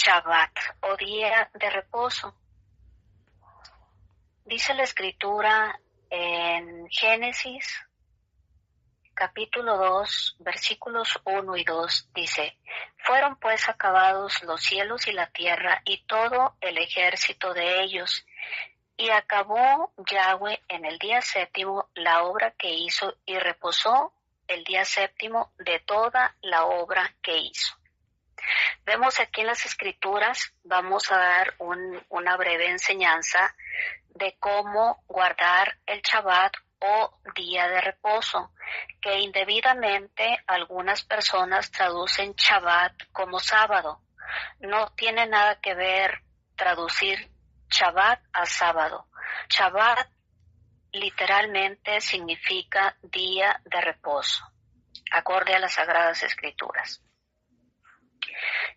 Shabbat o día de reposo. Dice la Escritura en Génesis capítulo 2, versículos 1 y 2, dice: Fueron pues acabados los cielos y la tierra y todo el ejército de ellos, y acabó Yahweh en el día séptimo la obra que hizo, y reposó el día séptimo de toda la obra que hizo. Vemos aquí en las Escrituras, vamos a dar una breve enseñanza de cómo guardar el Shabbat o día de reposo, que indebidamente algunas personas traducen Shabbat como sábado. No tiene nada que ver traducir Shabbat a sábado. Shabbat literalmente significa día de reposo, acorde a las Sagradas Escrituras.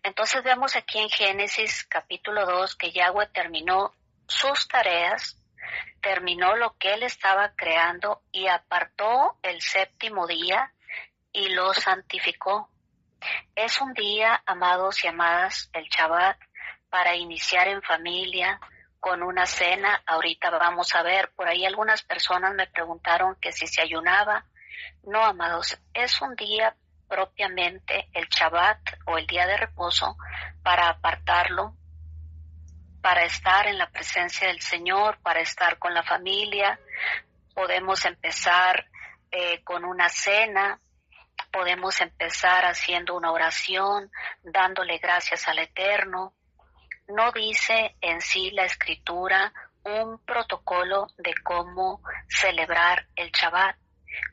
Entonces vemos aquí en Génesis capítulo 2 que Yahweh terminó sus tareas, terminó lo que él estaba creando y apartó el séptimo día y lo santificó. Es un día, amados y amadas, el Shabbat, para iniciar en familia, con una cena. Ahorita vamos a ver, por ahí algunas personas me preguntaron que si se ayunaba. No, amados, es un día propiamente el Shabbat o el día de reposo para apartarlo, para estar en la presencia del Señor, para estar con la familia. Podemos empezar con una cena, podemos empezar haciendo una oración, dándole gracias al Eterno. No dice en sí la Escritura un protocolo de cómo celebrar el Shabbat,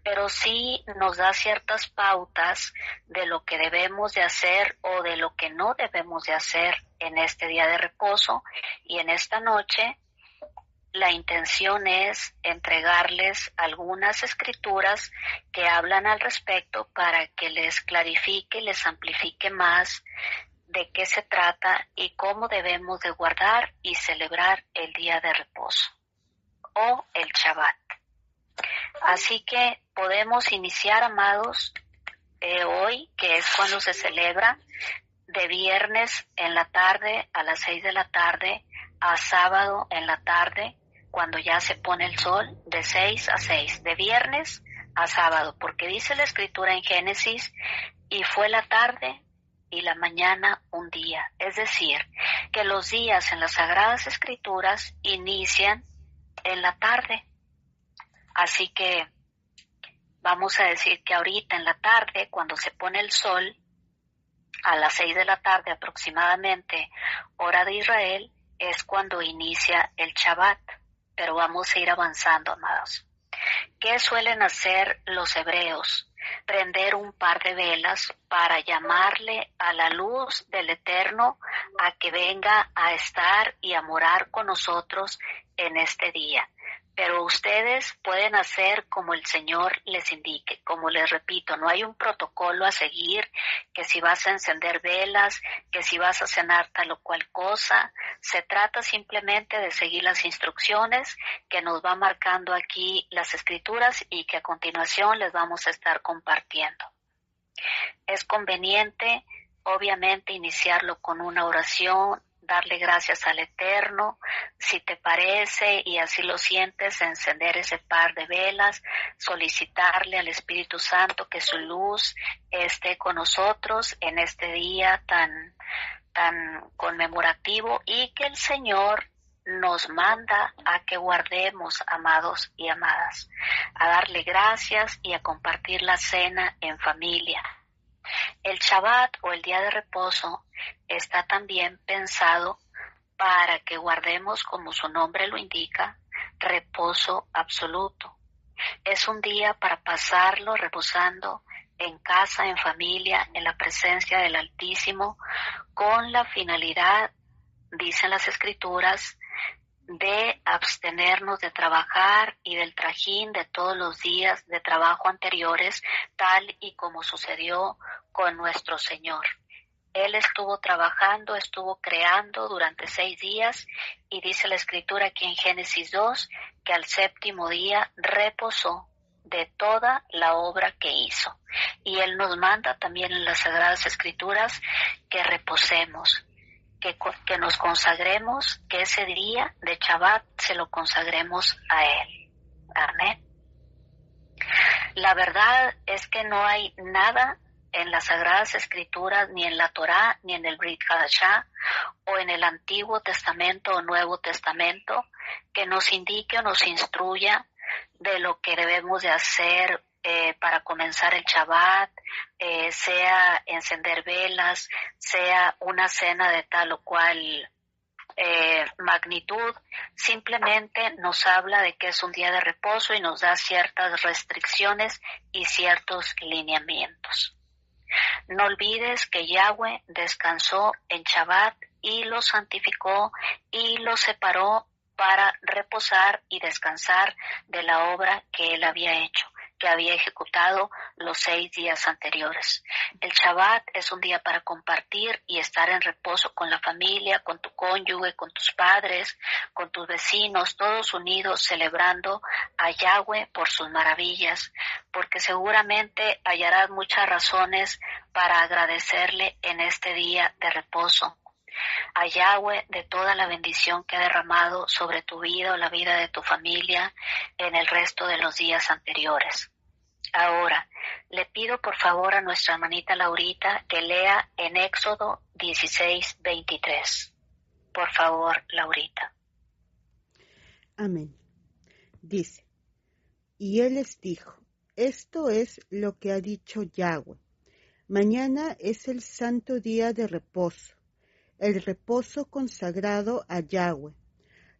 pero sí nos da ciertas pautas de lo que debemos de hacer o de lo que no debemos de hacer en este día de reposo. Y en esta noche la intención es entregarles algunas escrituras que hablan al respecto para que les clarifique y les amplifique más de qué se trata y cómo debemos de guardar y celebrar el día de reposo o el Shabbat. Así que podemos iniciar, amados, hoy, que es cuando se celebra, de viernes en la tarde a las 6 de la tarde a sábado en la tarde, cuando ya se pone el sol, de 6 a 6, de viernes a sábado, porque dice la Escritura en Génesis: y fue la tarde y la mañana un día. Es decir, que los días en las Sagradas Escrituras inician en la tarde. Así que vamos a decir que ahorita en la tarde, cuando se pone el sol, a las 6 de la tarde aproximadamente, hora de Israel, es cuando inicia el Shabbat. Pero vamos a ir avanzando, amados. ¿Qué suelen hacer los hebreos? Prender un par de velas para llamarle a la luz del Eterno a que venga a estar y a morar con nosotros en este día. Pero ustedes pueden hacer como el Señor les indique. Como les repito, no hay un protocolo a seguir, que si vas a encender velas, que si vas a cenar tal o cual cosa. Se trata simplemente de seguir las instrucciones que nos va marcando aquí las Escrituras y que a continuación les vamos a estar compartiendo. Es conveniente, obviamente, iniciarlo con una oración, darle gracias al Eterno, si te parece y así lo sientes, encender ese par de velas, solicitarle al Espíritu Santo que su luz esté con nosotros en este día tan conmemorativo y que el Señor nos manda a que guardemos, amados y amadas, a darle gracias y a compartir la cena en familia. El Shabbat o el día de reposo está también pensado para que guardemos, como su nombre lo indica, reposo absoluto. Es un día para pasarlo reposando en casa, en familia, en la presencia del Altísimo, con la finalidad, dicen las Escrituras, de abstenernos de trabajar y del trajín de todos los días de trabajo anteriores, tal y como sucedió con nuestro Señor. Él estuvo trabajando, estuvo creando durante 6 días y dice la Escritura aquí en Génesis 2 que al séptimo día reposó de toda la obra que hizo. Y Él nos manda también en las Sagradas Escrituras que reposemos. que nos consagremos, que ese día de Shabbat se lo consagremos a Él. Amén. La verdad es que no hay nada en las Sagradas Escrituras, ni en la Torá, ni en el Brit Hadashah, o en el Antiguo Testamento o Nuevo Testamento, que nos indique o nos instruya de lo que debemos de hacer para comenzar el Shabbat, sea encender velas, sea una cena de tal o cual magnitud. Simplemente nos habla de que es un día de reposo y nos da ciertas restricciones y ciertos lineamientos. No olvides que Yahweh descansó en Shabbat y lo santificó y lo separó para reposar y descansar de la obra que él había hecho, que había ejecutado los 6 días anteriores. El Shabbat es un día para compartir y estar en reposo con la familia, con tu cónyuge, con tus padres, con tus vecinos, todos unidos celebrando a Yahweh por sus maravillas, porque seguramente hallarás muchas razones para agradecerle en este día de reposo. A Yahweh de toda la bendición que ha derramado sobre tu vida o la vida de tu familia en el resto de los días anteriores. Ahora, le pido por favor a nuestra hermanita Laurita que lea en Éxodo 16:23. Por favor, Laurita. Amén. Dice, y él les dijo, esto es lo que ha dicho Yahweh. Mañana es el santo día de reposo, el reposo consagrado a Yahweh.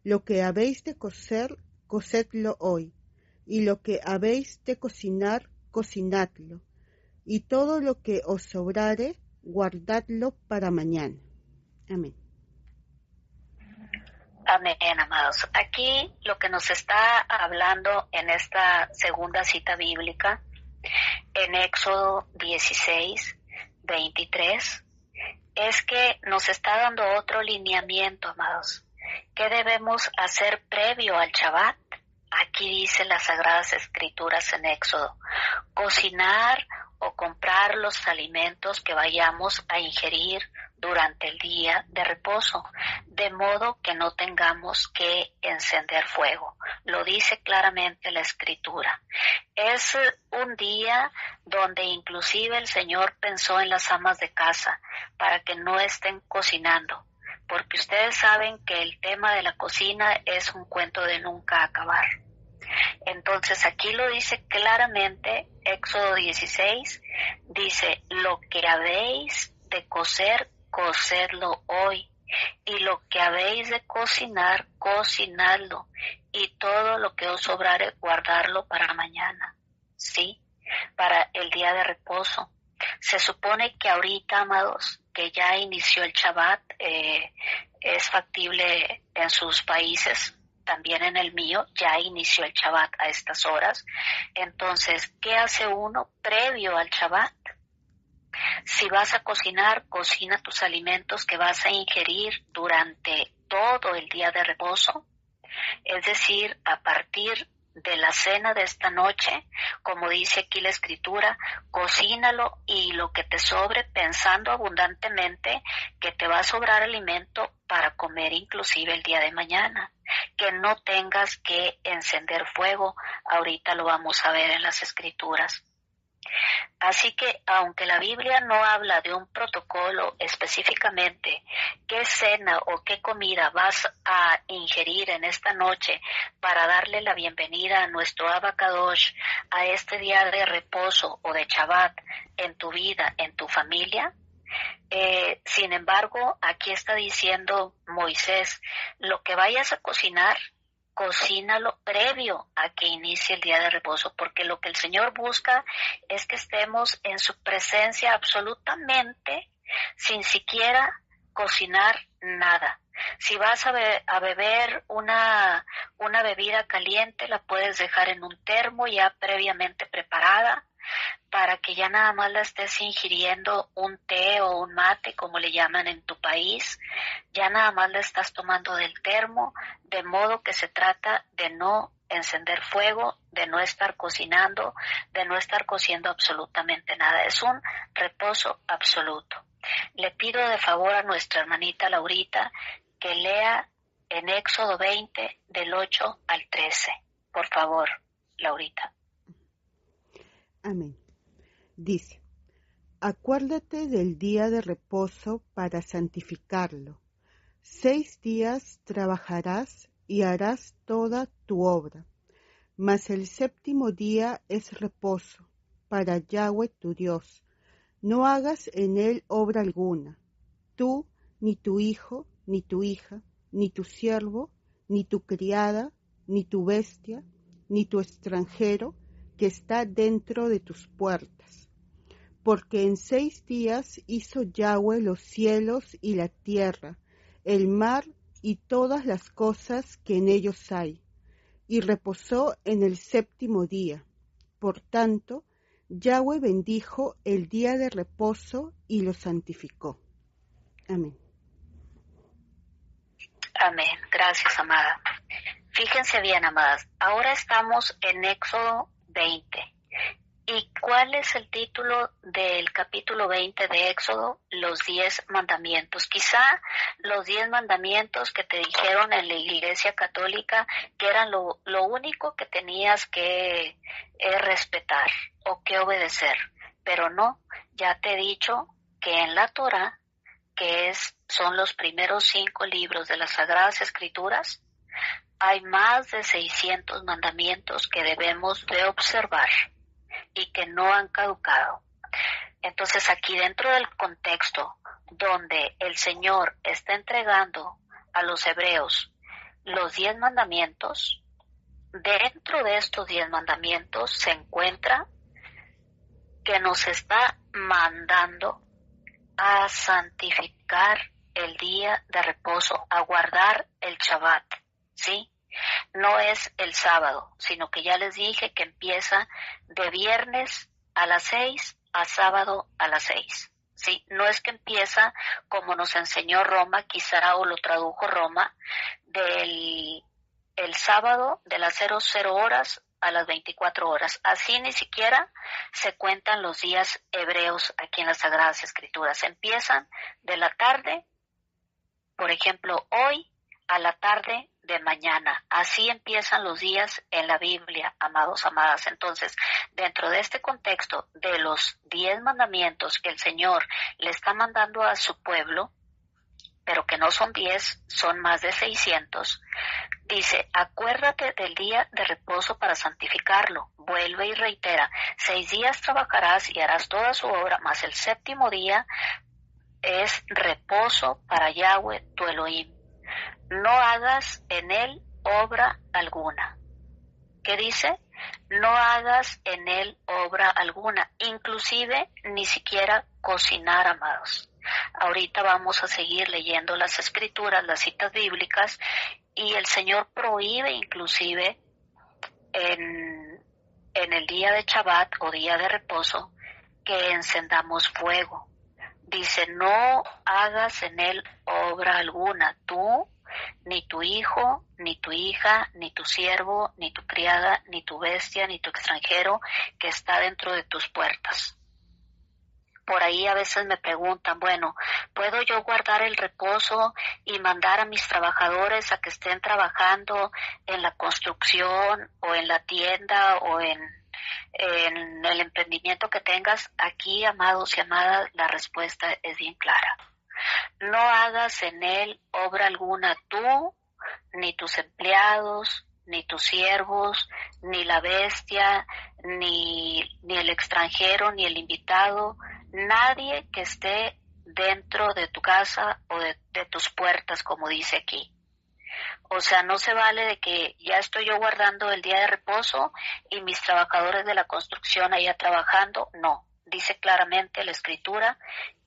Lo que habéis de cocer, cocedlo hoy, y lo que habéis de cocinar, cocinadlo, y todo lo que os sobrare, guardadlo para mañana. Amén. Amén, amados. Aquí lo que nos está hablando en esta segunda cita bíblica, en Éxodo 16:23, es que nos está dando otro lineamiento, amados. ¿Qué debemos hacer previo al Shabbat? Aquí dice las Sagradas Escrituras en Éxodo, cocinar o comprar los alimentos que vayamos a ingerir durante el día de reposo, de modo que no tengamos que encender fuego. Lo dice claramente la Escritura. Es un día donde inclusive el Señor pensó en las amas de casa para que no estén cocinando, porque ustedes saben que el tema de la cocina es un cuento de nunca acabar. Entonces aquí lo dice claramente, Éxodo 16, dice, lo que habéis de cocer, cocedlo hoy, y lo que habéis de cocinar, cocinadlo, y todo lo que os sobrare, guardarlo para mañana, ¿sí? Para el día de reposo. Se supone que ahorita, amados, que ya inició el Shabbat, es factible en sus países, también en el mío, ya inició el Shabbat a estas horas. Entonces, ¿qué hace uno previo al Shabbat? Si vas a cocinar, cocina tus alimentos que vas a ingerir durante todo el día de reposo. Es decir, a partir de la cena de esta noche, como dice aquí la Escritura, cocínalo y lo que te sobre, pensando abundantemente que te va a sobrar alimento para comer inclusive el día de mañana, que no tengas que encender fuego. Ahorita lo vamos a ver en las Escrituras. Así que, aunque la Biblia no habla de un protocolo específicamente, qué cena o qué comida vas a ingerir en esta noche para darle la bienvenida a nuestro Abacadosh, a este día de reposo o de Shabbat en tu vida, en tu familia, sin embargo, aquí está diciendo Moisés, lo que vayas a cocinar, cocínalo previo a que inicie el día de reposo, porque lo que el Señor busca es que estemos en su presencia absolutamente, sin siquiera cocinar nada. Si vas a beber una bebida caliente, la puedes dejar en un termo ya previamente preparada, para que ya nada más la estés ingiriendo, un té o un mate, como le llaman en tu país, ya nada más la estás tomando del termo, de modo que se trata de no encender fuego, de no estar cocinando, de no estar cociendo absolutamente nada. Es un reposo absoluto. Le pido de favor a nuestra hermanita Laurita que lea en Éxodo 20 del 8 al 13. Por favor, Laurita. Amén. Dice: acuérdate del día de reposo para santificarlo. 6 días trabajarás y harás toda tu obra, mas el séptimo día es reposo para Yahweh tu Dios. No hagas en él obra alguna, tú, ni tu hijo, ni tu hija, ni tu siervo, ni tu criada, ni tu bestia, ni tu extranjero que está dentro de tus puertas. Porque en 6 días hizo Yahweh los cielos y la tierra, el mar y todas las cosas que en ellos hay, y reposó en el séptimo día. Por tanto, Yahweh bendijo el día de reposo y lo santificó. Amén. Amén. Gracias, amada. Fíjense bien, amadas. Ahora estamos en Éxodo 20. ¿Y cuál es el título del capítulo 20 de Éxodo? Los 10 mandamientos. Quizá los 10 mandamientos que te dijeron en la Iglesia Católica que eran lo único que tenías que respetar o que obedecer. Pero no, ya te he dicho que en la Torah, que son los primeros 5 libros de las Sagradas Escrituras, hay más de 600 mandamientos que debemos de observar y que no han caducado. Entonces aquí dentro del contexto donde el Señor está entregando a los hebreos los 10 mandamientos, dentro de estos 10 mandamientos se encuentra que nos está mandando a santificar el día de reposo, a guardar el Shabbat, ¿sí? No es el sábado, sino que ya les dije que empieza de viernes a las 6 a sábado a las 6. Sí, no es que empieza como nos enseñó Roma, quizá, o lo tradujo Roma, el sábado de las 00 horas a las 24 horas. Así ni siquiera se cuentan los días hebreos aquí en las Sagradas Escrituras. Empiezan de la tarde, por ejemplo, hoy a la tarde de mañana. Así empiezan los días en la Biblia, amados, amadas. Entonces, dentro de este contexto de los 10 mandamientos que el Señor le está mandando a su pueblo, pero que no son 10, son más de 600, dice: acuérdate del día de reposo para santificarlo. Vuelve y reitera: 6 días trabajarás y harás toda su obra, mas el séptimo día es reposo para Yahweh tu Elohim. No hagas en él obra alguna. ¿Qué dice? No hagas en él obra alguna, inclusive ni siquiera cocinar, amados. Ahorita vamos a seguir leyendo las escrituras, las citas bíblicas, y el Señor prohíbe inclusive en el día de Shabbat o día de reposo que encendamos fuego. Dice: no hagas en él obra alguna, tú, ni tu hijo, ni tu hija, ni tu siervo, ni tu criada, ni tu bestia, ni tu extranjero que está dentro de tus puertas. Por ahí a veces me preguntan: bueno, ¿puedo yo guardar el reposo y mandar a mis trabajadores a que estén trabajando en la construcción o en la tienda o en el emprendimiento que tengas? Aquí, amados y amadas, la respuesta es bien clara. No hagas en él obra alguna, tú, ni tus empleados, ni tus siervos, ni la bestia, ni el extranjero, ni el invitado, nadie que esté dentro de tu casa o de tus puertas, como dice aquí. O sea, no se vale de que ya estoy yo guardando el día de reposo y mis trabajadores de la construcción allá trabajando. No, dice claramente la Escritura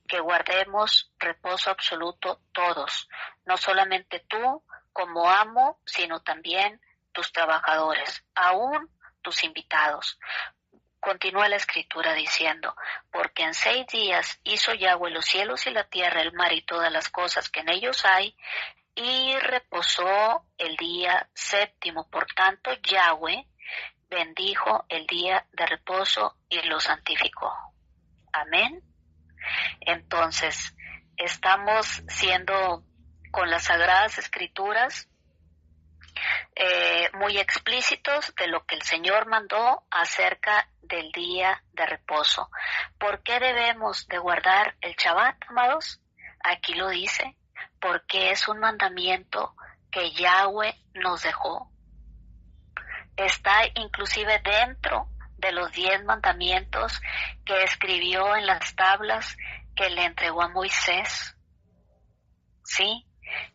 que guardemos reposo absoluto todos, no solamente tú como amo, sino también tus trabajadores, aún tus invitados. Continúa la Escritura diciendo: porque en 6 días hizo Yahweh los cielos y la tierra, el mar y todas las cosas que en ellos hay, y reposó el día séptimo. Por tanto, Yahweh bendijo el día de reposo y lo santificó. Amén. Entonces, estamos siendo con las Sagradas Escrituras muy explícitos de lo que el Señor mandó acerca del día de reposo. ¿Por qué debemos de guardar el Shabbat, amados? Aquí lo dice, porque es un mandamiento que Yahweh nos dejó. Está inclusive dentro de los 10 mandamientos que escribió en las tablas que le entregó a Moisés. ¿Sí?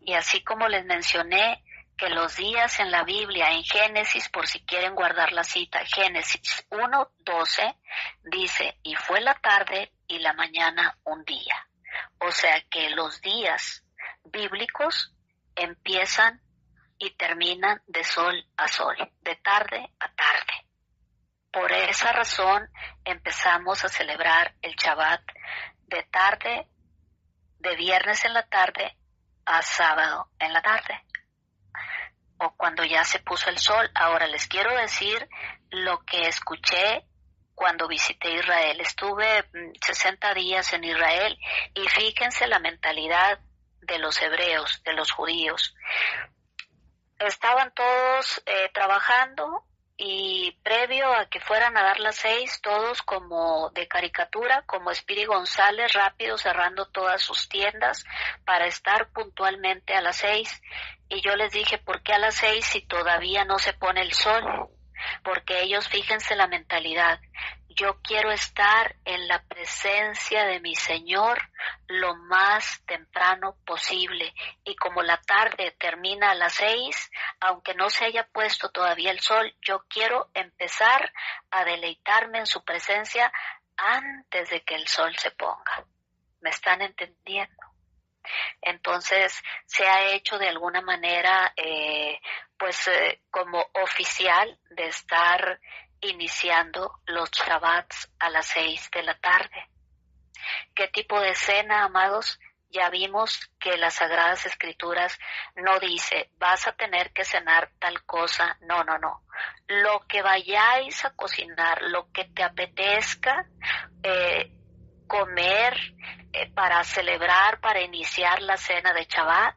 Y así como les mencioné que los días en la Biblia, en Génesis, por si quieren guardar la cita, Génesis 1:12, dice, y fue la tarde y la mañana un día. O sea que los días bíblicos empiezan y terminan de sol a sol, de tarde a tarde. Por esa razón empezamos a celebrar el Shabbat de tarde, de viernes en la tarde a sábado en la tarde, o cuando ya se puso el sol. Ahora les quiero decir lo que escuché cuando visité Israel. Estuve 60 días en Israel y fíjense la mentalidad de los hebreos, de los judíos. Estaban todos trabajando y previo a que fueran a dar las 6, todos como de caricatura, como Speedy González, rápido cerrando todas sus tiendas para estar puntualmente a las 6. Y yo les dije, ¿por qué a las 6 si todavía no se pone el sol? Porque ellos, fíjense la mentalidad, yo quiero estar en la presencia de mi Señor lo más temprano posible. Y como la tarde termina a las 6, aunque no se haya puesto todavía el sol, yo quiero empezar a deleitarme en su presencia antes de que el sol se ponga. ¿Me están entendiendo? Entonces se ha hecho de alguna manera como oficial de estar iniciando los Shabbats a las 6 de la tarde. ¿Qué tipo de cena, amados? Ya vimos que las Sagradas Escrituras no dice, vas a tener que cenar tal cosa. No. Lo que vayáis a cocinar, lo que te apetezca comer para celebrar, para iniciar la cena de Shabbat,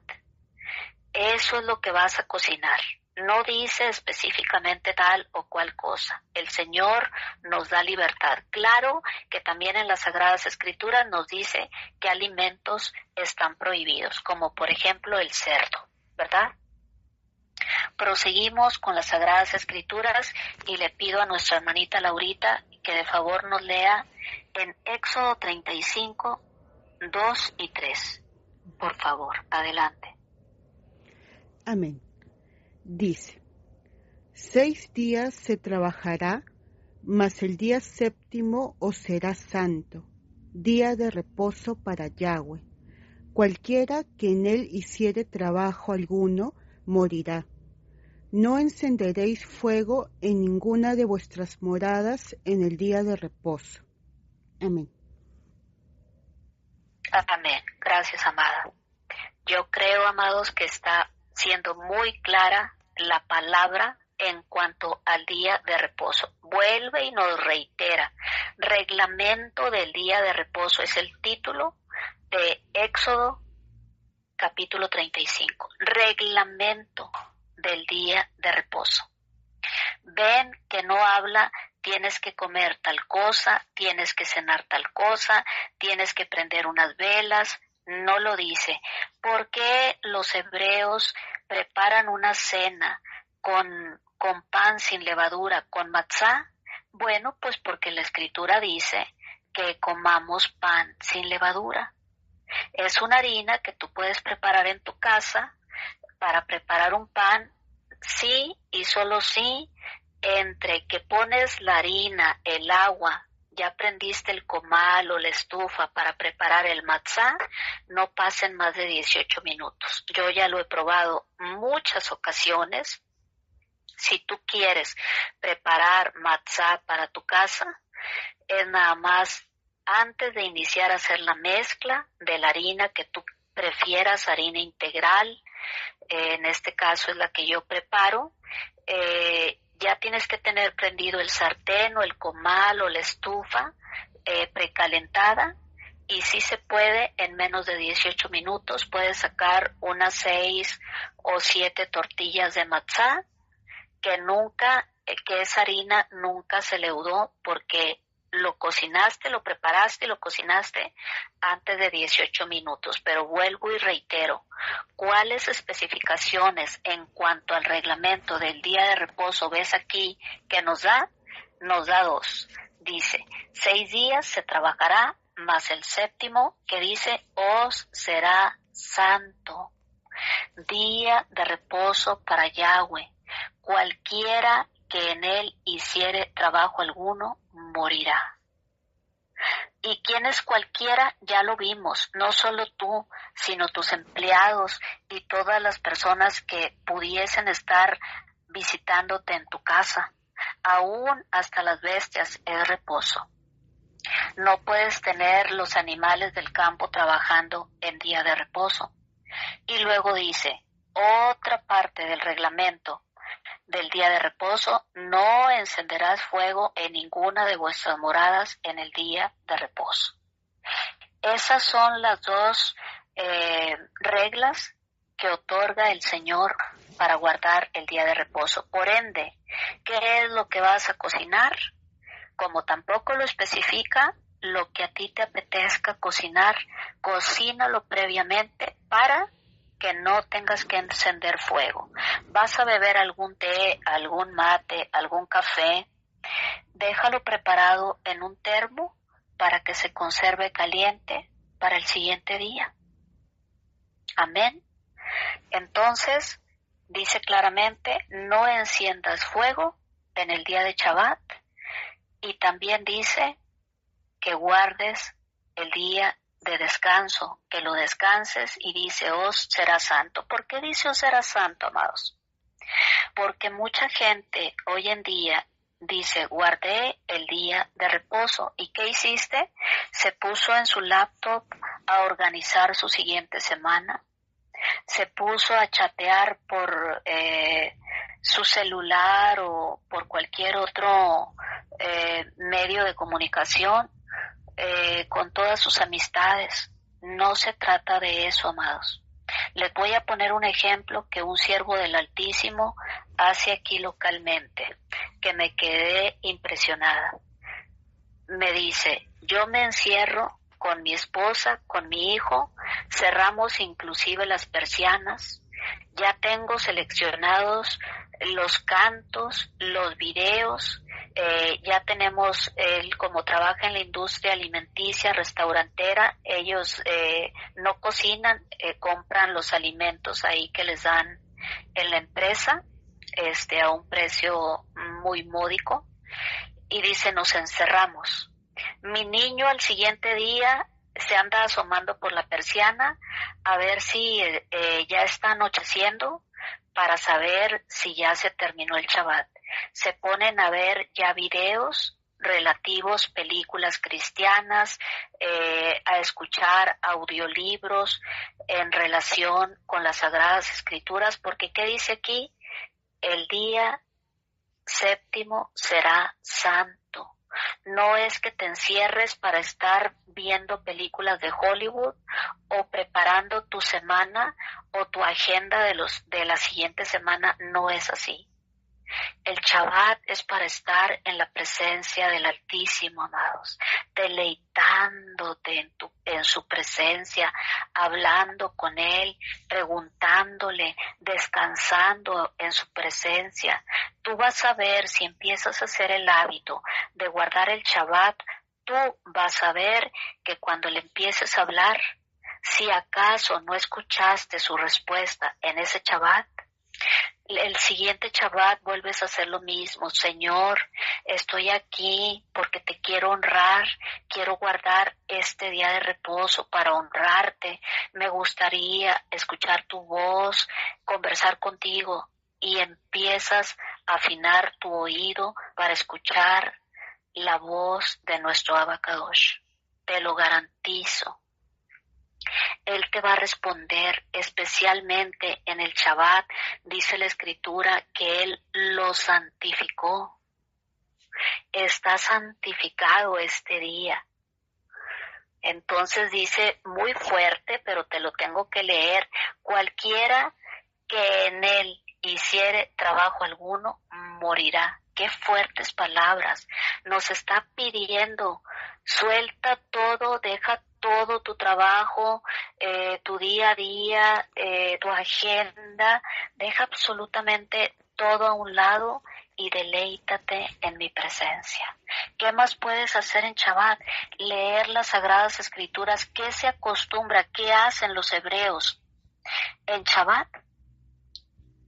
eso es lo que vas a cocinar. No dice específicamente tal o cual cosa. El Señor nos da libertad. Claro que también en las Sagradas Escrituras nos dice qué alimentos están prohibidos, como por ejemplo el cerdo, ¿verdad? Proseguimos con las Sagradas Escrituras y le pido a nuestra hermanita Laurita que de favor nos lea en Éxodo 35, 2 y 3. Por favor, adelante. Amén. Dice, 6 días se trabajará, mas el día séptimo os será santo, día de reposo para Yahweh. Cualquiera que en él hiciere trabajo alguno, morirá. No encenderéis fuego en ninguna de vuestras moradas en el día de reposo. Amén. Amén. Gracias, amada. Yo creo, amados, que está siendo muy clara la palabra en cuanto al día de reposo. Vuelve y nos reitera. Reglamento del día de reposo es el título de Éxodo capítulo 35. Reglamento del día de reposo. Ven que no habla tienes que comer tal cosa, tienes que cenar tal cosa, tienes que prender unas velas. No lo dice. ¿Por qué los hebreos preparan una cena con pan sin levadura, con matzá? Bueno, pues porque la Escritura dice que comamos pan sin levadura. Es una harina que tú puedes preparar en tu casa para preparar un pan, sí y solo sí, entre que pones la harina, el agua, ya prendiste el comal o la estufa para preparar el matzá, no pasen más de 18 minutos. Yo ya lo he probado muchas ocasiones. Si tú quieres preparar matzá para tu casa, es nada más antes de iniciar a hacer la mezcla de la harina que tú prefieras, harina integral, en este caso es la que yo preparo, ya tienes que tener prendido el sartén o el comal o la estufa precalentada y sí se puede en menos de 18 minutos. Puedes sacar unas 6 o 7 tortillas de matzá que esa harina nunca se leudó porque lo cocinaste, lo preparaste y lo cocinaste antes de 18 minutos. Pero vuelvo y reitero, ¿cuáles especificaciones en cuanto al reglamento del día de reposo ves aquí que nos da? Nos da 2. Dice, 6 días se trabajará, más el séptimo que dice, os será santo. Día de reposo para Yahweh. Cualquiera que en él hiciere trabajo alguno, morirá. ¿Y quién es cualquiera? Ya lo vimos, no solo tú, sino tus empleados y todas las personas que pudiesen estar visitándote en tu casa. Aún hasta las bestias es reposo. No puedes tener los animales del campo trabajando en día de reposo. Y luego dice, otra parte del reglamento del día de reposo, no encenderás fuego en ninguna de vuestras moradas en el día de reposo. Esas son las 2 reglas que otorga el Señor para guardar el día de reposo. Por ende, ¿qué es lo que vas a cocinar? Como tampoco lo especifica, lo que a ti te apetezca cocinar, cocínalo previamente para que no tengas que encender fuego. Vas a beber algún té, algún mate, algún café, déjalo preparado en un termo para que se conserve caliente para el siguiente día. Amén. Entonces, dice claramente, no enciendas fuego en el día de Shabbat, y también dice que guardes el día de descanso, que lo descanses, y dice, os será santo. ¿Por qué dice os será santo, amados? Porque mucha gente hoy en día dice, guardé el día de reposo. ¿Y qué hiciste? Se puso en su laptop a organizar su siguiente semana, se puso a chatear por su celular o por cualquier otro medio de comunicación con todas sus amistades. No se trata de eso, amados. Les voy a poner un ejemplo que un siervo del Altísimo hace aquí localmente, que me quedé impresionada. Me dice, yo me encierro con mi esposa, con mi hijo, cerramos inclusive las persianas, ya tengo seleccionados los cantos, los videos, ya tenemos, él como trabaja en la industria alimenticia, restaurantera, ellos no cocinan, compran los alimentos ahí que les dan en la empresa, a un precio muy módico, y dice, nos encerramos. Mi niño al siguiente día se anda asomando por la persiana a ver si ya está anocheciendo, para saber si ya se terminó el Shabbat. Se ponen a ver ya videos relativos, películas cristianas, a escuchar audiolibros en relación con las Sagradas Escrituras, porque ¿qué dice aquí? El día séptimo será santo. No es que te encierres para estar viendo películas de Hollywood o preparando tu semana o tu agenda de la siguiente semana. No es así. El Shabbat es para estar en la presencia del Altísimo, amados, deleitándote en su presencia, hablando con Él, preguntándole, descansando en su presencia. Tú vas a ver, si empiezas a hacer el hábito de guardar el Shabbat, tú vas a ver que cuando le empieces a hablar, si acaso no escuchaste su respuesta en ese Shabbat, el siguiente Shabbat vuelves a hacer lo mismo. Señor, estoy aquí porque te quiero honrar, quiero guardar este día de reposo para honrarte. Me gustaría escuchar tu voz, conversar contigo, y empiezas a afinar tu oído para escuchar la voz de nuestro Abacadosh. Te lo garantizo. Él te va a responder, especialmente en el Shabbat. Dice la Escritura que Él lo santificó. Está santificado este día. Entonces dice muy fuerte, pero te lo tengo que leer: cualquiera que en él hiciere trabajo alguno, morirá. Qué fuertes palabras. Nos está pidiendo: suelta todo, deja todo tu trabajo, tu día a día, tu agenda, deja absolutamente todo a un lado y deleítate en mi presencia. ¿Qué más puedes hacer en Shabbat? Leer las Sagradas Escrituras. ¿Qué se acostumbra? ¿Qué hacen los hebreos en Shabbat?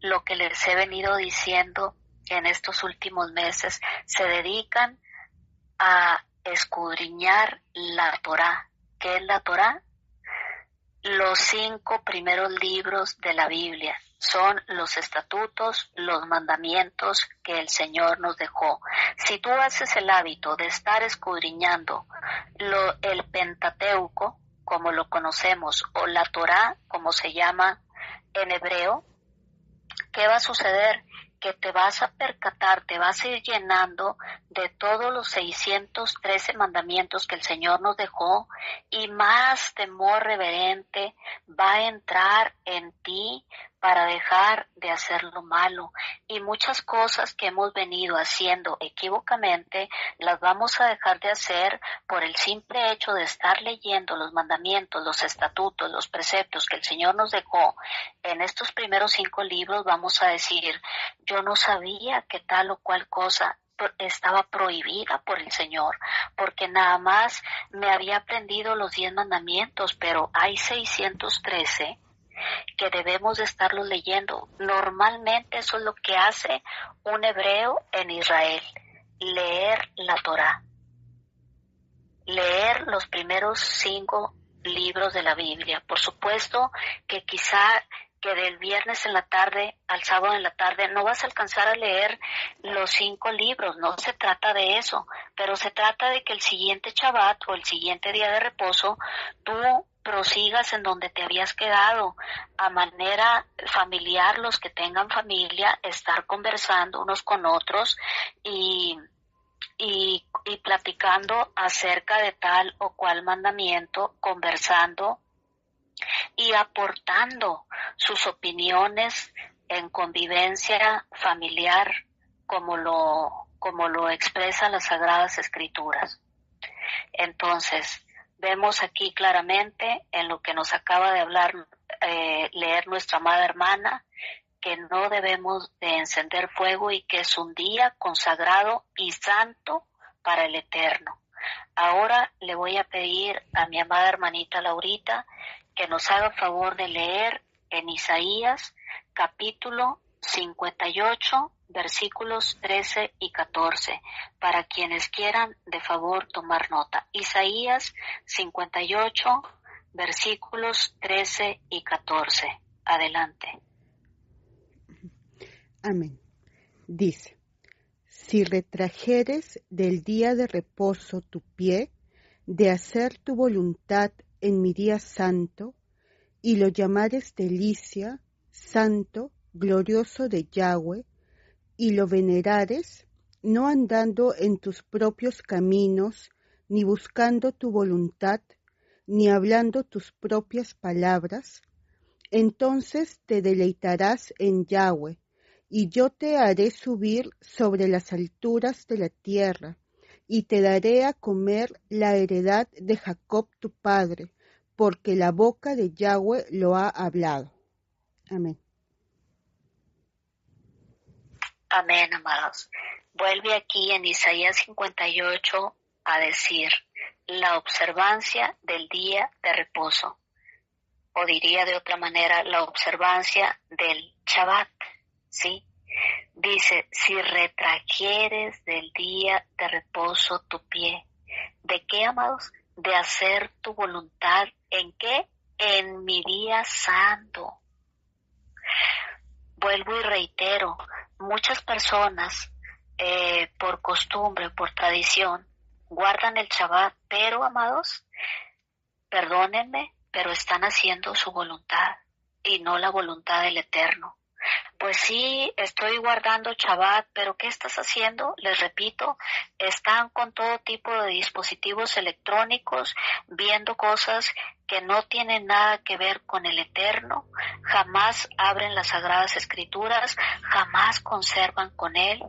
Lo que les he venido diciendo en estos últimos meses: se dedican a escudriñar la Torá. ¿Qué es la Torá? Los 5 primeros libros de la Biblia. Son los estatutos, los mandamientos que el Señor nos dejó. Si tú haces el hábito de estar escudriñando el Pentateuco, como lo conocemos, o la Torá, como se llama en hebreo, ¿qué va a suceder? Que te vas a percatar, te vas a ir llenando de todos los 613 mandamientos que el Señor nos dejó, y más temor reverente va a entrar en ti para dejar de hacer lo malo. Y muchas cosas que hemos venido haciendo equívocamente las vamos a dejar de hacer por el simple hecho de estar leyendo los mandamientos, los estatutos, los preceptos que el Señor nos dejó. En estos primeros 5 libros vamos a decir: yo no sabía que tal o cual cosa estaba prohibida por el Señor, porque nada más me había aprendido los 10 mandamientos, pero hay 613 que debemos de estarlos leyendo. Normalmente eso es lo que hace un hebreo en Israel: leer la Torá, leer los primeros 5 libros de la Biblia. Por supuesto que quizá que del viernes en la tarde al sábado en la tarde no vas a alcanzar a leer los 5 libros, no se trata de eso, pero se trata de que el siguiente Shabbat o el siguiente día de reposo tú prosigas en donde te habías quedado, a manera familiar, los que tengan familia, estar conversando unos con otros y platicando acerca de tal o cual mandamiento, conversando y aportando sus opiniones en convivencia familiar, como lo expresan las Sagradas Escrituras. Entonces, vemos aquí claramente en lo que nos acaba de hablar, leer nuestra amada hermana, que no debemos de encender fuego y que es un día consagrado y santo para el Eterno. Ahora le voy a pedir a mi amada hermanita Laurita que nos haga favor de leer en Isaías capítulo 58, versículos 13 y 14, para quienes quieran de favor tomar nota. Isaías 58, versículos 13 y 14. Adelante. Amén. Dice: si retrajeres del día de reposo tu pie, de hacer tu voluntad en mi día santo, y lo llamares delicia, santo, glorioso de Yahweh, y lo venerares, no andando en tus propios caminos, ni buscando tu voluntad, ni hablando tus propias palabras, entonces te deleitarás en Yahweh, y yo te haré subir sobre las alturas de la tierra, y te daré a comer la heredad de Jacob tu padre, porque la boca de Yahweh lo ha hablado. Amén. Amén, amados. Vuelve aquí en Isaías 58 a decir: la observancia del día de reposo, o diría de otra manera, la observancia del Shabbat, ¿sí? Dice: si retrajeres del día de reposo tu pie. ¿De qué, amados? De hacer tu voluntad. ¿En qué? En mi día santo. Vuelvo y reitero, muchas personas, por costumbre, por tradición, guardan el Shabbat, pero, amados, perdónenme, pero están haciendo su voluntad y no la voluntad del Eterno. Pues sí, estoy guardando Shabbat, pero ¿qué estás haciendo? Les repito, están con todo tipo de dispositivos electrónicos, viendo cosas que no tienen nada que ver con el Eterno, jamás abren las Sagradas Escrituras, jamás conservan con Él,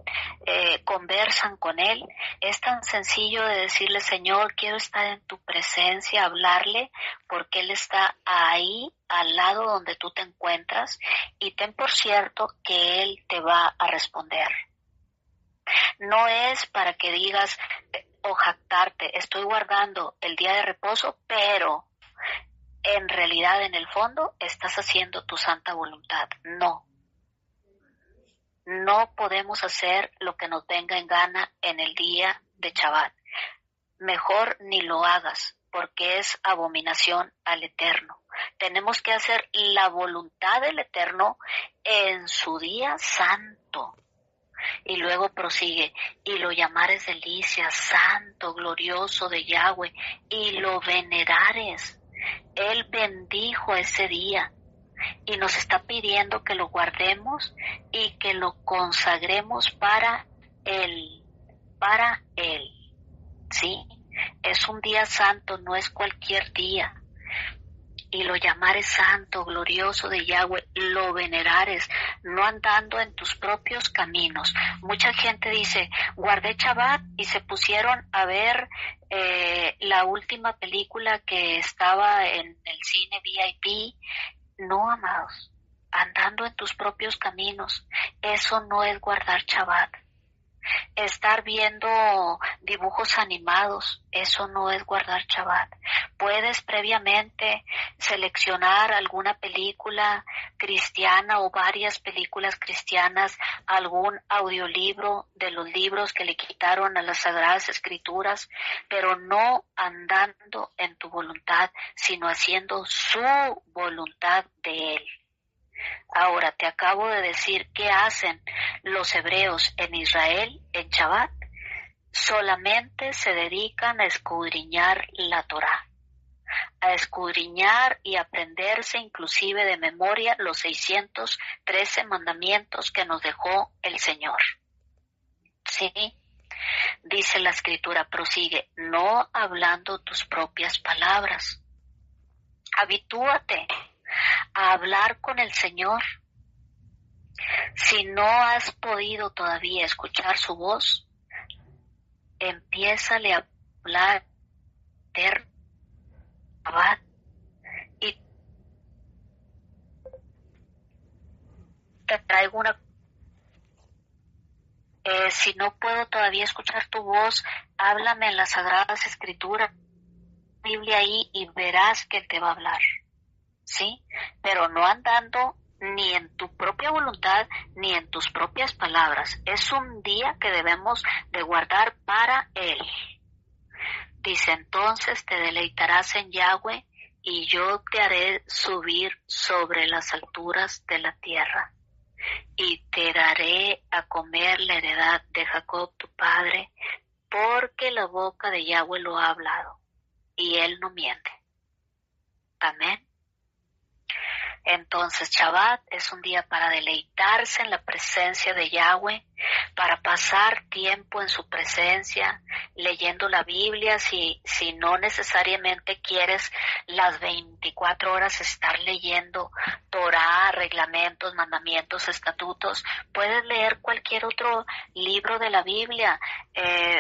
conversan con Él. Es tan sencillo de decirle, Señor, quiero estar en tu presencia, hablarle, porque Él está ahí, al lado donde tú te encuentras, y ten por cierto que Él te va a responder. No es para que digas o jactarte, estoy guardando el día de reposo, pero en realidad en el fondo estás haciendo tu santa voluntad. No. No podemos hacer lo que nos venga en gana en el día de Shabbat. Mejor ni lo hagas, porque es abominación al Eterno. Tenemos que hacer la voluntad del Eterno en su día santo. Y luego prosigue, y lo llamares delicia, santo, glorioso de Yahweh, y lo venerares. Él bendijo ese día y nos está pidiendo que lo guardemos y que lo consagremos para Él, ¿sí? Es un día santo, no es cualquier día. Y lo llamares santo, glorioso de Yahweh, lo venerares, no andando en tus propios caminos. Mucha gente dice, guardé Shabbat y se pusieron a ver la última película que estaba en el cine VIP. No, amados, andando en tus propios caminos, eso no es guardar Shabbat. Estar viendo dibujos animados, eso no es guardar Shabbat. Puedes previamente seleccionar alguna película cristiana o varias películas cristianas, algún audiolibro de los libros que le quitaron a las Sagradas Escrituras, pero no andando en tu voluntad, sino haciendo su voluntad de Él. Ahora te acabo de decir qué hacen los hebreos en Israel en Shabbat. Solamente se dedican a escudriñar la Torá, a escudriñar y aprenderse inclusive de memoria los 613 mandamientos que nos dejó el Señor. Sí, dice la Escritura, prosigue, no hablando tus propias palabras. Habitúate a hablar con el Señor. Si no has podido todavía escuchar su voz, empiézale a hablar y te traigo una. Si no puedo todavía escuchar tu voz, háblame en las Sagradas Escrituras, Biblia ahí, y verás que Él te va a hablar. ¿Sí? Pero no andando ni en tu propia voluntad ni en tus propias palabras. Es un día que debemos de guardar para Él. Dice, entonces te deleitarás en Yahweh y yo te haré subir sobre las alturas de la tierra y te daré a comer la heredad de Jacob tu padre, porque la boca de Yahweh lo ha hablado y Él no miente. Amén. Entonces Shabbat es un día para deleitarse en la presencia de Yahweh, para pasar tiempo en su presencia, leyendo la Biblia, si no necesariamente quieres las 24 horas estar leyendo Torah, reglamentos, mandamientos, estatutos, puedes leer cualquier otro libro de la Biblia,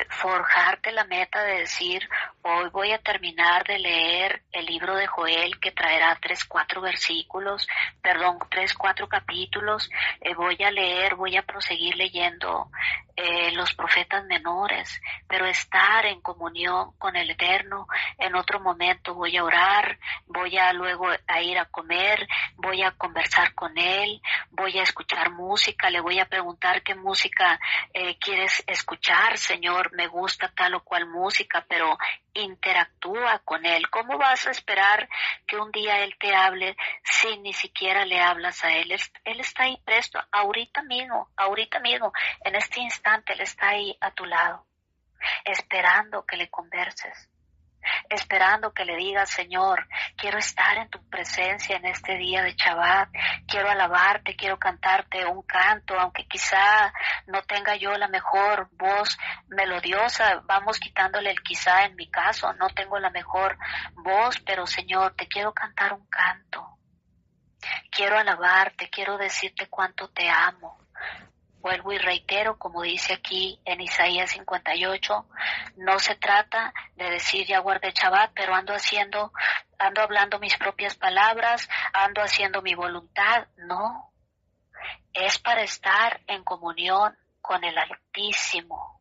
forjarte la meta de decir, hoy voy a terminar de leer el libro de Joel que traerá 3-4 versículos, 3-4 capítulos, voy a proseguir leyendo los profetas menores, pero estar en comunión con el Eterno. En otro momento voy a orar, voy a luego a ir a comer, voy a conversar con Él, voy a escuchar música, le voy a preguntar qué música quieres escuchar, Señor, me gusta tal o cual música, pero interactúa con Él. ¿Cómo vas a esperar que un día Él te hable si ni siquiera le hablas a Él? Él está ahí presto, ahorita mismo, en este instante Él está ahí a tu lado, esperando que le converses. esperando que le digas, Señor, quiero estar en tu presencia en este día de Shabbat, quiero alabarte, quiero cantarte un canto, aunque quizá no tenga yo la mejor voz melodiosa, vamos quitándole el quizá en mi caso, no tengo la mejor voz, pero Señor, te quiero cantar un canto, quiero alabarte, quiero decirte cuánto te amo. Vuelvo y reitero, como dice aquí en Isaías 58, no se trata de decir ya guardé Shabbat, pero ando hablando mis propias palabras, ando haciendo mi voluntad. No, es para estar en comunión con el Altísimo.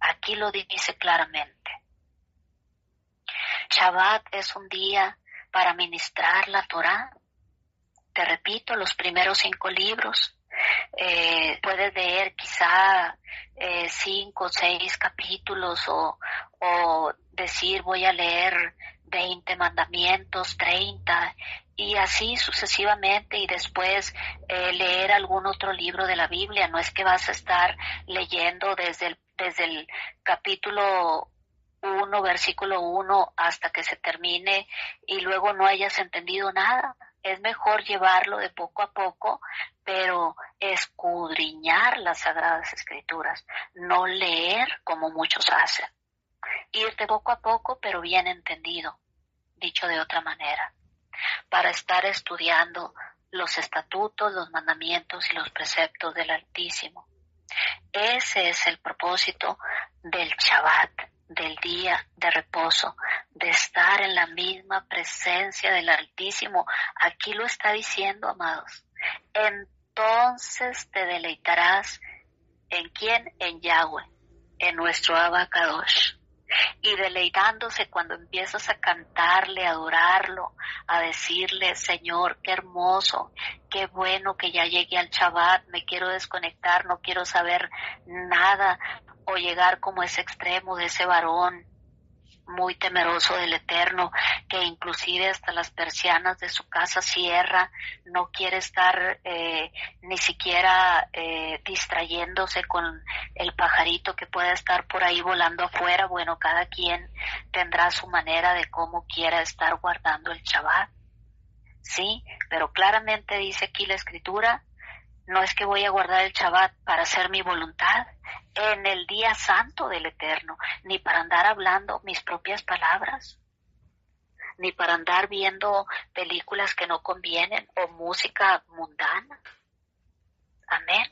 Aquí lo dice claramente. Shabbat es un día para ministrar la Torá. Te repito, los primeros 5 libros. Puedes leer quizá 5 o 6 capítulos o decir voy a leer 20 mandamientos, 30 y así sucesivamente y después leer algún otro libro de la Biblia. No es que vas a estar leyendo desde el capítulo 1, versículo 1 hasta que se termine y luego no hayas entendido nada. Es mejor llevarlo de poco a poco, pero escudriñar las Sagradas Escrituras, no leer como muchos hacen. Ir de poco a poco, pero bien entendido, dicho de otra manera, para estar estudiando los estatutos, los mandamientos y los preceptos del Altísimo. Ese es el propósito del Shabbat, del día de reposo, de estar en la misma presencia del Altísimo. Aquí lo está diciendo, amados. Entonces te deleitarás ¿en quién? En Yahweh, en nuestro Abba Kadosh. Y deleitándose cuando empiezas a cantarle, a adorarlo, a decirle, Señor, qué hermoso, qué bueno que ya llegué al Shabbat, me quiero desconectar, no quiero saber nada, o llegar como ese extremo de ese varón muy temeroso del Eterno, que inclusive hasta las persianas de su casa cierra, no quiere estar ni siquiera distrayéndose con el pajarito que pueda estar por ahí volando afuera. Bueno, cada quien tendrá su manera de cómo quiera estar guardando el Shabbat, sí, pero claramente dice aquí la Escritura, no es que voy a guardar el Shabbat para hacer mi voluntad en el día santo del Eterno, ni para andar hablando mis propias palabras, ni para andar viendo películas que no convienen o música mundana. Amén.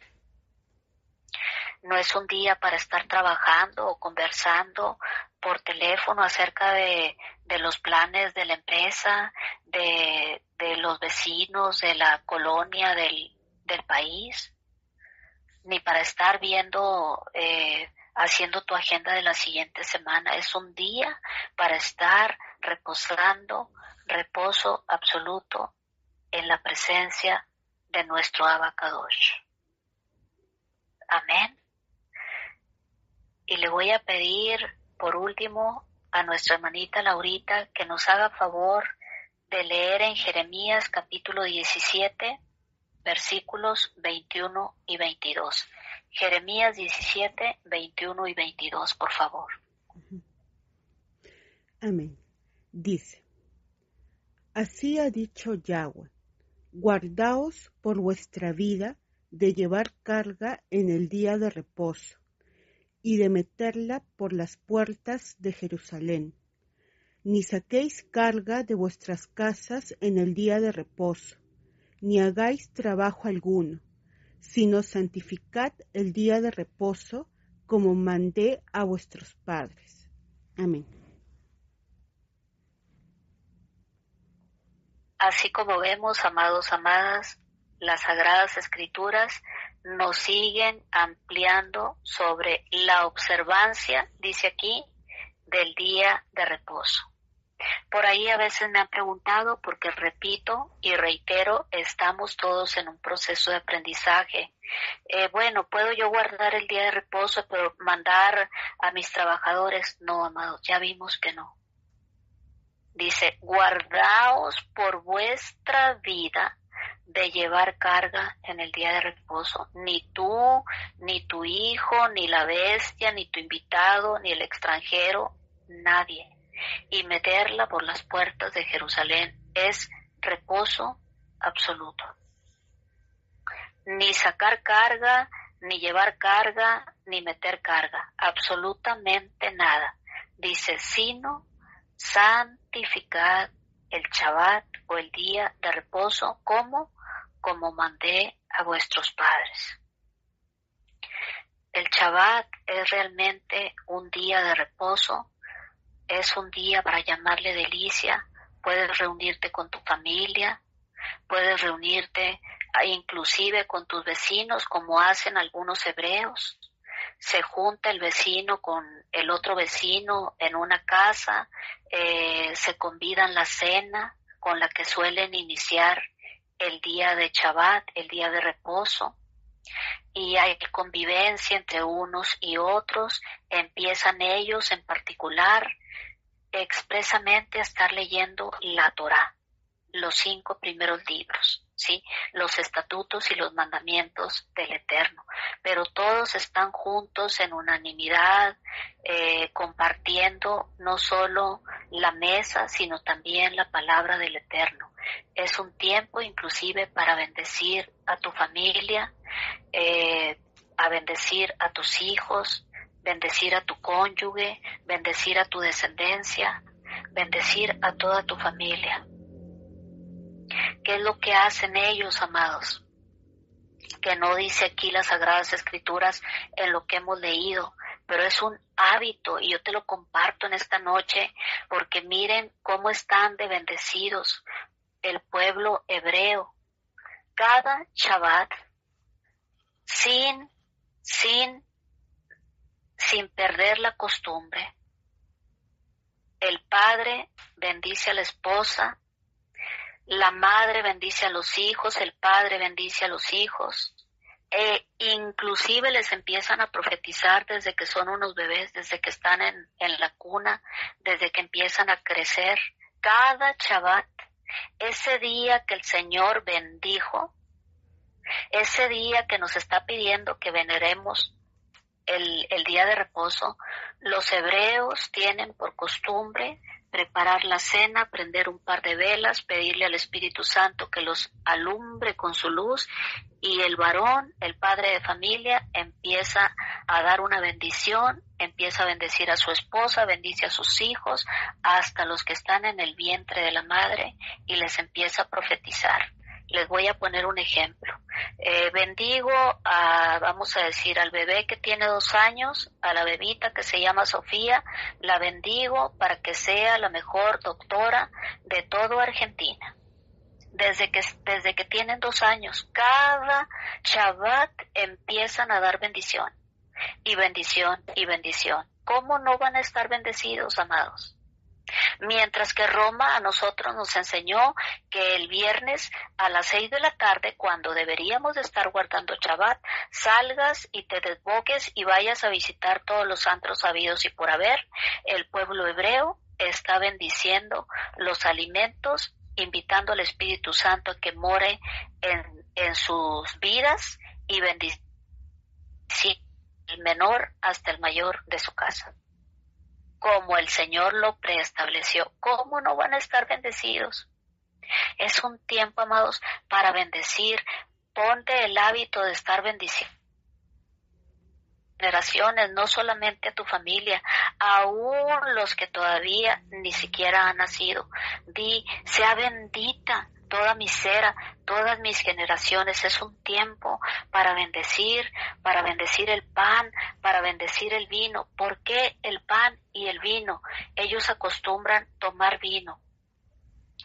No es un día para estar trabajando o conversando por teléfono acerca de los planes de la empresa, de los vecinos, de la colonia, del país, ni para estar viendo, haciendo tu agenda de la siguiente semana. Es un día para estar reposando, reposo absoluto en la presencia de nuestro Abba Kadosh. Amén. Y le voy a pedir, por último, a nuestra hermanita Laurita que nos haga favor de leer en Jeremías capítulo 17, versículos 21 y 22. Jeremías 17, 21 y 22, por favor. Amén. Dice, así ha dicho Yahweh, guardaos por vuestra vida de llevar carga en el día de reposo y de meterla por las puertas de Jerusalén. Ni saquéis carga de vuestras casas en el día de reposo, ni hagáis trabajo alguno, sino santificad el día de reposo como mandé a vuestros padres. Amén. Así como vemos, amados, amadas, las Sagradas Escrituras nos siguen ampliando sobre la observancia, dice aquí, del día de reposo. Por ahí a veces me han preguntado, porque repito y reitero, estamos todos en un proceso de aprendizaje. Bueno, ¿puedo yo guardar el día de reposo, pero mandar a mis trabajadores? No, amados, ya vimos que no. Dice, guardaos por vuestra vida de llevar carga en el día de reposo. Ni tú, ni tu hijo, ni la bestia, ni tu invitado, ni el extranjero, nadie. y meterla por las puertas de Jerusalén es reposo absoluto. Ni sacar carga, ni llevar carga, ni meter carga, absolutamente nada. Dice, sino santificad el Shabbat o el día de reposo como mandé a vuestros padres. El Shabbat es realmente un día de reposo, es un día para llamarle delicia. Puedes reunirte con tu familia, puedes reunirte inclusive con tus vecinos, como hacen algunos hebreos. Se junta el vecino con el otro vecino en una casa, se convidan la cena con la que suelen iniciar el día de Shabbat, el día de reposo. Y hay convivencia entre unos y otros. Empiezan ellos en particular expresamente a estar leyendo la Torá, los 5 primeros libros, ¿sí? Los estatutos y los mandamientos del Eterno, pero todos están juntos en unanimidad, compartiendo no solo la mesa, sino también la palabra del Eterno. Es un tiempo inclusive para bendecir a tu familia, a bendecir a tus hijos, bendecir a tu cónyuge, bendecir a tu descendencia, bendecir a toda tu familia. ¿Qué es lo que hacen ellos, amados? Que no dice aquí las Sagradas Escrituras en lo que hemos leído, pero es un hábito y yo te lo comparto en esta noche porque miren cómo están de bendecidos el pueblo hebreo. Cada Shabbat, sin perder la costumbre, el padre bendice a la esposa, la madre bendice a los hijos, el padre bendice a los hijos, inclusive les empiezan a profetizar desde que son unos bebés, desde que están en la cuna, desde que empiezan a crecer. Cada Shabbat, ese día que el Señor bendijo, ese día que nos está pidiendo que veneremos el día de reposo, los hebreos tienen por costumbre preparar la cena, prender un par de velas, pedirle al Espíritu Santo que los alumbre con su luz, y el varón, el padre de familia, empieza a dar una bendición, empieza a bendecir a su esposa, bendice a sus hijos, hasta los que están en el vientre de la madre, y les empieza a profetizar. Les voy a poner un ejemplo. Bendigo vamos a decir, al bebé que tiene 2 años, a la bebita que se llama Sofía, la bendigo para que sea la mejor doctora de toda Argentina. Desde que tienen 2 años, cada Shabbat empiezan a dar bendición, y bendición, y bendición. ¿Cómo no van a estar bendecidos, amados? Mientras que Roma a nosotros nos enseñó que el viernes a las 6 de la tarde, cuando deberíamos de estar guardando Shabbat, salgas y te desboques y vayas a visitar todos los antros habidos y por haber. El pueblo hebreo está bendiciendo los alimentos, invitando al Espíritu Santo a que more en sus vidas y bendice el menor hasta el mayor de su casa, como el Señor lo preestableció. ¿Cómo no van a estar bendecidos? Es un tiempo, amados, para bendecir. Ponte el hábito de estar bendiciendo generaciones, no solamente a tu familia, aún los que todavía ni siquiera han nacido. Di, sea bendita toda mi cera, todas mis generaciones. Es un tiempo para bendecir el pan, para bendecir el vino. ¿Por qué el pan y el vino? Ellos acostumbran tomar vino,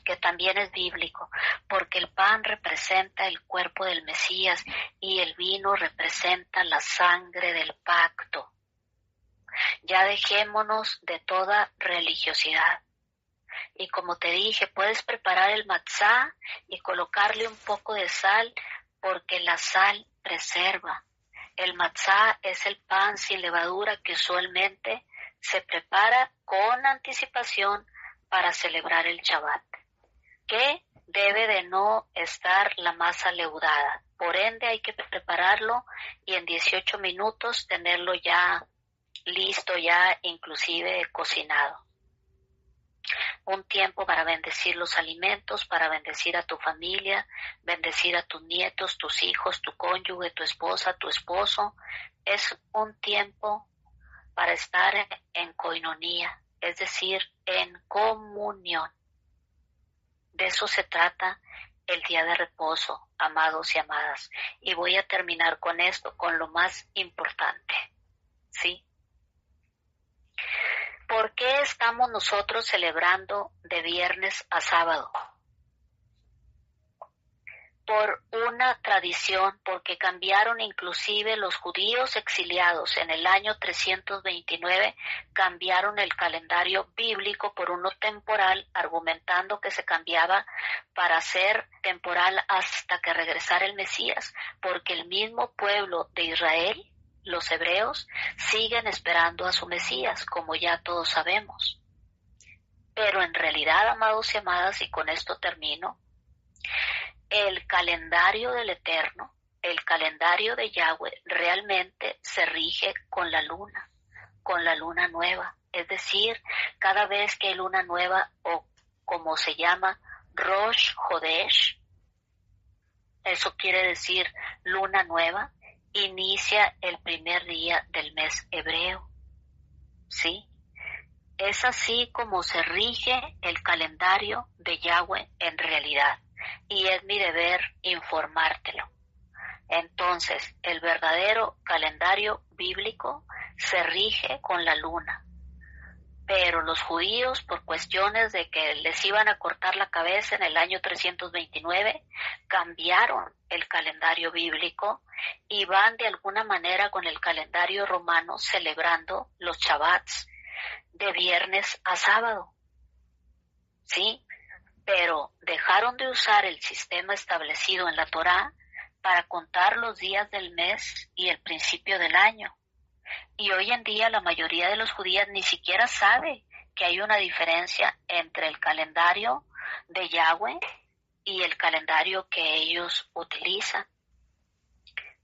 que también es bíblico, porque el pan representa el cuerpo del Mesías y el vino representa la sangre del pacto. Ya dejémonos de toda religiosidad. Y como te dije, puedes preparar el matzá y colocarle un poco de sal, porque la sal preserva. El matzá es el pan sin levadura que usualmente se prepara con anticipación para celebrar el Shabbat, que debe de no estar la masa leudada. Por ende hay que prepararlo y en 18 minutos tenerlo ya listo, ya inclusive cocinado. un tiempo para bendecir los alimentos, para bendecir a tu familia, bendecir a tus nietos, tus hijos, tu cónyuge, tu esposa, tu esposo. Es un tiempo para estar en koinonía, es decir, en comunión. De eso se trata el día de reposo, amados y amadas. Y voy a terminar con esto, con lo más importante, ¿sí? ¿Por qué estamos nosotros celebrando de viernes a sábado? Por una tradición, porque cambiaron inclusive los judíos exiliados en el año 329, cambiaron el calendario bíblico por uno temporal, argumentando que se cambiaba para ser temporal hasta que regresara el Mesías, porque el mismo pueblo de Israel, los hebreos, siguen esperando a su Mesías, como ya todos sabemos. Pero en realidad, amados y amadas, y con esto termino, el calendario del Eterno, el calendario de Yahweh, realmente se rige con la luna nueva. Es decir, cada vez que hay luna nueva, o como se llama, Rosh Hodesh, eso quiere decir luna nueva, inicia el primer día del mes hebreo, ¿sí? Es así como se rige el calendario de Yahweh en realidad. Y es mi deber informártelo. Entonces, el verdadero calendario bíblico se rige con la luna. Pero los judíos, por cuestiones de que les iban a cortar la cabeza en el año 329, cambiaron el calendario bíblico y van de alguna manera con el calendario romano celebrando los Shabbats de viernes a sábado. ¿Sí? Pero dejaron de usar el sistema establecido en la Torá para contar los días del mes y el principio del año. Y hoy en día la mayoría de los judíos ni siquiera sabe que hay una diferencia entre el calendario de Yahweh y el calendario que ellos utilizan.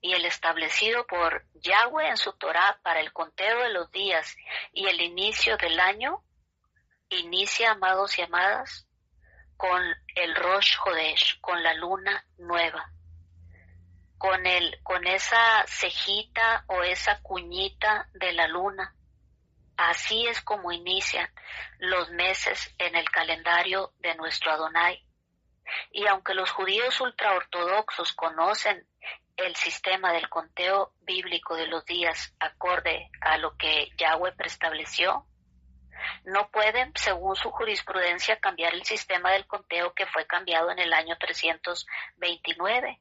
Y el establecido por Yahweh en su Torá para el conteo de los días y el inicio del año, inicia, amados y amadas, con el Rosh Hodesh, con la luna nueva, con esa cejita o esa cuñita de la luna. Así es como inician los meses en el calendario de nuestro Adonai. Y aunque los judíos ultraortodoxos conocen el sistema del conteo bíblico de los días acorde a lo que Yahweh preestableció, no pueden, según su jurisprudencia, cambiar el sistema del conteo que fue cambiado en el año 329.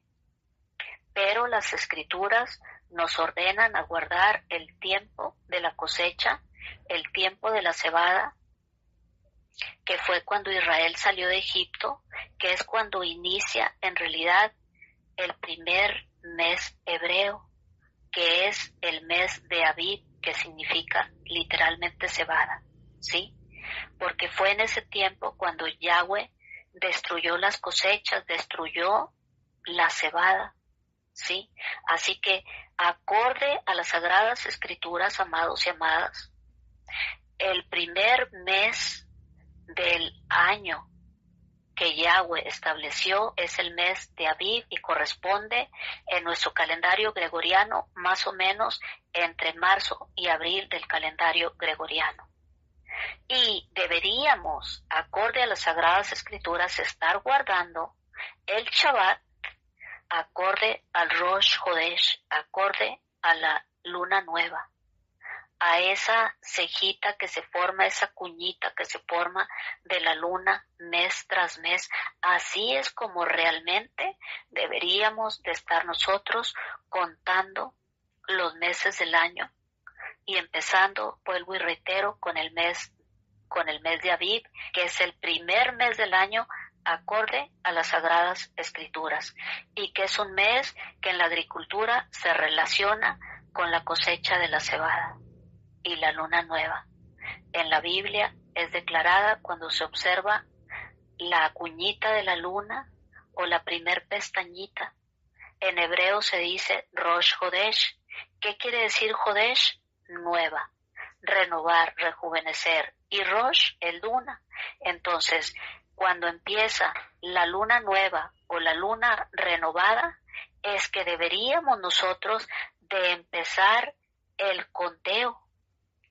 Pero las escrituras nos ordenan a guardar el tiempo de la cosecha, el tiempo de la cebada, que fue cuando Israel salió de Egipto, que es cuando inicia en realidad el primer mes hebreo, que es el mes de Abib, que significa literalmente cebada. ¿Sí? Porque fue en ese tiempo cuando Yahweh destruyó las cosechas, destruyó la cebada, ¿sí? Así que, acorde a las Sagradas Escrituras, amados y amadas, el primer mes del año que Yahweh estableció es el mes de Abib y corresponde en nuestro calendario gregoriano más o menos entre marzo y abril del calendario gregoriano. Y deberíamos, acorde a las Sagradas Escrituras, estar guardando el Shabbat acorde al Rosh Hodesh, acorde a la luna nueva, a esa cejita que se forma, esa cuñita que se forma de la luna mes tras mes. Así es como realmente deberíamos de estar nosotros contando los meses del año. Y empezando, vuelvo y reitero, con el mes de Abib, que es el primer mes del año acorde a las Sagradas Escrituras, y que es un mes que en la agricultura se relaciona con la cosecha de la cebada y la luna nueva. En la Biblia es declarada cuando se observa la cuñita de la luna o la primer pestañita. En hebreo se dice Rosh Hodesh. ¿Qué quiere decir Hodesh? Nueva. renovar, rejuvenecer, y Rosh, el Luna. Entonces, cuando empieza la luna nueva o la luna renovada, es que deberíamos nosotros de empezar el conteo,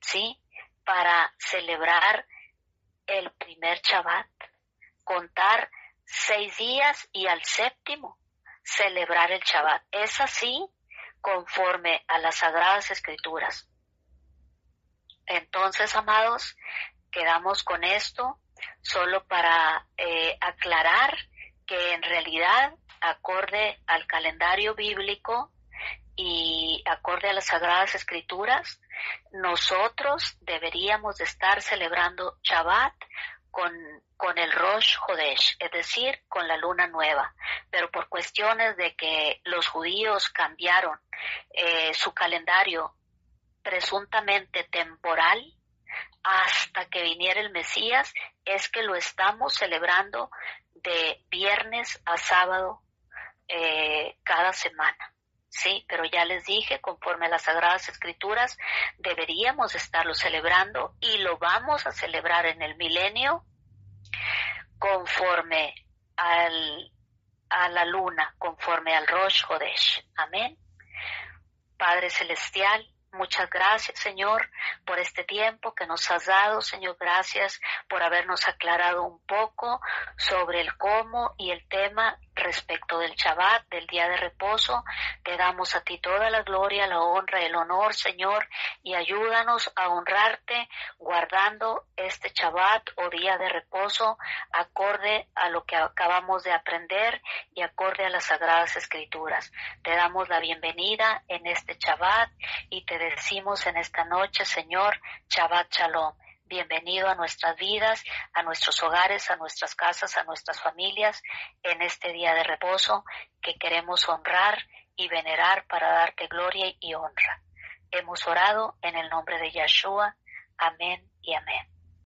¿sí? Para celebrar el primer Shabbat, contar 6 días y al séptimo celebrar el Shabbat. Es así conforme a las Sagradas Escrituras. Entonces, amados, quedamos con esto solo para aclarar que en realidad, acorde al calendario bíblico y acorde a las Sagradas Escrituras, nosotros deberíamos de estar celebrando Shabbat con el Rosh Hodesh, es decir, con la luna nueva. Pero por cuestiones de que los judíos cambiaron su calendario presuntamente temporal hasta que viniera el Mesías, es que lo estamos celebrando de viernes a sábado cada semana. Sí, pero ya les dije, conforme a las Sagradas Escrituras, deberíamos estarlo celebrando y lo vamos a celebrar en el milenio conforme a la luna, conforme al Rosh Hodesh. Amén. Padre Celestial, muchas gracias, Señor, por este tiempo que nos has dado. Señor, gracias por habernos aclarado un poco sobre el cómo y el tema respecto del Shabbat, del día de reposo. Te damos a ti toda la gloria, la honra, el honor, Señor, y ayúdanos a honrarte guardando este Shabbat o día de reposo acorde a lo que acabamos de aprender y acorde a las Sagradas Escrituras. Te damos la bienvenida en este Shabbat y te decimos en esta noche, Señor, Shabbat Shalom. Bienvenido a nuestras vidas, a nuestros hogares, a nuestras casas, a nuestras familias, en este día de reposo que queremos honrar y venerar para darte gloria y honra. Hemos orado en el nombre de Yeshua. Amén y amén.